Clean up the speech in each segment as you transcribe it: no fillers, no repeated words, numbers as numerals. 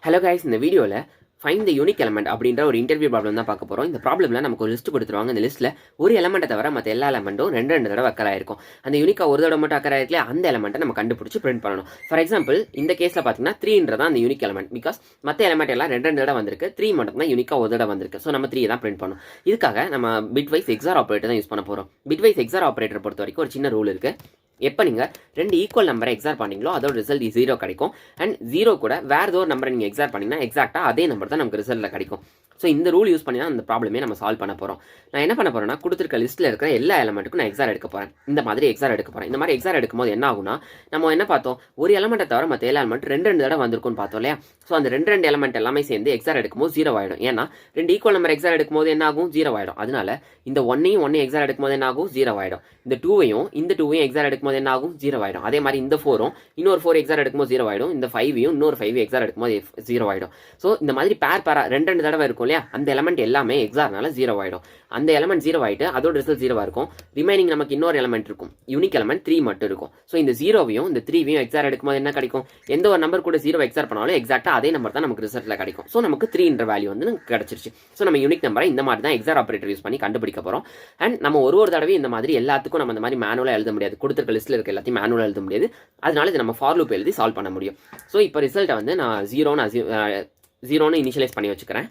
Hello guys, இந்த வீடியோவில் find the unique element அப்படின்ற ஒரு இன்டர்வியூ ப்ராப்ளம் தான் பார்க்க போகிறோம். இந்த ப்ராப்ளமில் நமக்கு ஒரு லிஸ்ட் கொடுத்துருவாங்க. இந்த லிஸ்ட்டில் ஒரு எலமெண்ட்டை தவிர மற்ற எல்லா எலமெண்ட்டும் ரெண்டு தடவை அக்கறை ஆயிருக்கும். அந்த யூனிக்காக ஒரு தடவை மட்டும் அக்கறை ஆயிருக்கல, அந்த எலமெண்ட்டை நம்ம கண்டுபிடிச்சி பிரிண்ட் பண்ணணும். ஃபார் எக்ஸாம்பிள் இந்த கேஸில் பார்த்தீங்கன்னா 3 அந்த யூனிக் எலமெண்ட். பிகாஸ் மற்ற எலமெண்ட் எல்லாம் ரெண்டு தடவை வந்திருக்கு, 3 மட்டும் தான் யூனிக்காக ஒரு தடவை வந்திருக்கு. ஸோ நம்ம 3 தான் பிரிண்ட் பண்ணணும். இதுக்காக நம்ம பிட்வைஸ் எக்ஸார் ஆப்ரேட்டர் தான் யூஸ் பண்ண போகிறோம். பிட்வைஸ் எக்ஸார் ஆப்ரேட்டர் பொறுத்த வரைக்கும் ஒரு சின்ன ரூல் இருக்குது. எப்போ நீங்கள் 2 ஈக்குவல் நம்பரை எக்ஸார் பண்ணீங்களோ அதோட ரிசல்ட் 0 கிடைக்கும். அண்ட் 0 கூட வேறு ஏதோ ஒரு நம்பரை நீங்கள் எக்ஸார் பண்ணிங்கன்னா எக்ஸாக்டாக அதே நம்பர் தான் நமக்கு ரிசல்ட்டில் கிடைக்கும். ஸோ இந்த ரூல் யூஸ் பண்ணி தான் அந்த ப்ராப்ளமே நம்ம சால்வ் பண்ண போகிறோம். நான் என்ன பண்ண போகிறேன்னா, கொடுத்துருக்க லிஸ்ட்டில் இருக்கிற எல்லா எலமெண்ட்டுக்கும் நான் எக்ஸார் எடுக்க போகிறேன். இந்த மாதிரி எக்ஸார் எடுக்க போகிறேன். இந்த மாதிரி எக்ஸார் எடுக்கும்போது என்ன ஆகுனா, நம்ம என்ன பார்த்தோம், ஒரு எலமெண்ட்டை தவிர மற்ற எல்லா எலமெண்ட் ரெண்டு தடவை வந்திருக்கும்னு பார்த்தோம் இல்லையா. ஸோ அந்த ரெண்டு எலமெண்ட் எல்லாமே சேர்ந்து எக்ஸார் எடுக்கும்போது 0 ஆகிடும். ஏன்னா 2 ஈக்குவல் நம்பர் எக்ஸார் எடுக்கும்போது என்ன ஆகும், 0 ஆகிடும். அதனால இந்த 1 எக்ஸார் எடுக்கும்போது என்ன ஆகும், 0 ஆகிடும். இந்த 2 எக்ஸார் எடுக்கும்போது என்ன ஆகும், 0 ஆகிடும். அதே மாதிரி இந்த 4 இன்னொரு 4 எக்ஸார் எடுக்கும்போது 0 ஆகிடும். இந்த 5 இன்னொரு 5 எக்ஸார் எடுக்கும்போது 0 ஆகிடும். ஸோ இந்த மாதிரி பேரா ரெண்டு தடவை இருக்கும் இல்லையா, அந்த எலமெண்ட் எல்லாமே எக்ஸார்னால 0 ஆகிடும். அந்த எலமெண்ட் 0 ஆகிட்டு அதோட ரிசல்ட் 0 இருக்கும். ரிமைனிங் நமக்கு இன்னொரு எலமெண்ட் இருக்கும், யூனிக் எலமெண்ட் 3 மட்டும் இருக்கும். ஸோ இந்த 0வையும் இந்த 3வையும் எக்ஸார் எடுக்கும்போது என்ன கிடைக்கும், எந்த ஒரு நம்பர் கூட 0 எக்ஸார் பண்ணாலும் எக்ஸாக்டாக அதே நம்பர் தான் நமக்கு ரிசல்ட்டில் கிடைக்கும். ஸோ நமக்கு 3 வேல்யூ வந்து நமக்கு கிடைச்சிருச்சு. ஸோ நம்ம யூனிக் நம்பரை இந்த மாதிரி தான் எக்ஸார் ஆப்ரேட்டர் யூஸ் பண்ணி கண்டுபிடிக்க போகிறோம். அண்ட் நம்ம ஒரு தடவை இந்த மாதிரி எல்லாத்துக்கும் நம்ம இந்த மாதிரி மேனுவலாக எழுத முடியாது. கொடுத்துருக்க லிஸ்ட்டில் இருக்க எல்லாத்தையும் மேனுவலாக எழுத முடியாது. அதனால இது நம்ம ஃபார் லூப் எழுதி சால்வ் பண்ண முடியும். ஸோ இப்போ ரிசல்ட்டை வந்து நான் 0ன்னு இனிஷியலைஸ் பண்ணி வச்சுக்கிறேன்.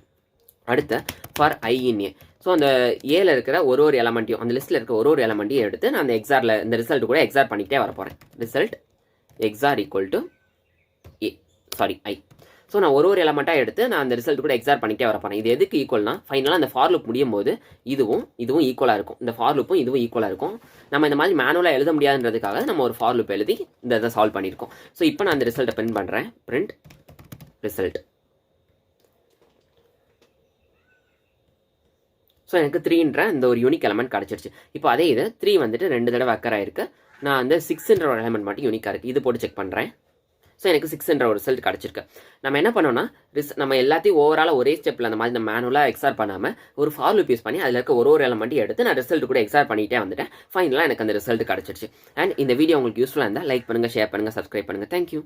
அடுத்த for I in A. So அந்த ஏல இருக்கிற ஒரு எலமெண்ட்டையும், அந்த லிஸ்ட்டில் இருக்க ஒரு எலமெண்ட்டையும் எடுத்து நான் அந்த எக்ஸாரில் இந்த ரிசல்ட் கூட எக்ஸார் பண்ணிக்கிட்டே வர போகிறேன். Result XOR equal to I. So நான் ஒரு எலமெண்ட்டாக எடுத்து நான் அந்த ரிசல்ட் கூட எக்ஸார் பண்ணிக்கிட்டே வர போகிறேன். இது எதுக்கு ஈக்குவல்னா, ஃபைனலாக அந்த ஃபார் லூப் முடியும் போது இதுவும் ஈக்குவலாக இருக்கும். இந்த ஃபார் லூப்பும் இதுவும் ஈக்குவலாக இருக்கும். நம்ம இந்த மாதிரி மேனுவலாக எழுத முடியாதுன்றதுக்காக நம்ம ஒரு ஃபார் லூப் எழுதி இந்த இதை சால்வ் பண்ணியிருக்கோம். ஸோ இப்போ நான் அந்த ரிசல்ட்டை பிரிண்ட் பண்ணுறேன். Print result. ஸோ எனக்கு 3ன்ற இந்த ஒரு யூனிக் எலமெண்ட் கிடச்சிருச்சு. இப்போ அதே இது 3 வந்துட்டு 2 தடவை அக்கறை இருக்குது. நான் அந்த 6ன்ற ஒரு எலமெண்ட் மட்டும் யூனிக்காக இருக்குது. இது போட்டு செக் பண்ணுறேன். ஸோ எனக்கு 6ன்ற ஒரு ரிசல்ட் கிடச்சிருக்கு. நம்ம என்ன பண்ணோம்னா, நம்ம எல்லாத்தையும் ஓவராலாக ஒரே ஸ்டெப்பில் அந்த மாதிரி நம்ம மேனுவலாக எக்ஸார் பண்ணாமல் ஒரு ஃபார் லூப் யூஸ் பண்ணி அதில் இருக்க ஒரு எலமெண்ட்டையும் எடுத்து நான் ரிசல்ட் கூட எக்ஸார் பண்ணிகிட்டே வந்துட்டேன். ஃபைனலாக எனக்கு அந்த ரிசல்ட் கிடச்சிருச்சு. அண்ட் இந்த வீடியோ உங்களுக்கு யூஸ்ஃபுல்லாக இருந்தால் லைக் பண்ணுங்கள், ஷேர் பண்ணுங்கள், சப்ஸ்கிரைப் பண்ணுங்கள். தேங்க்யூ.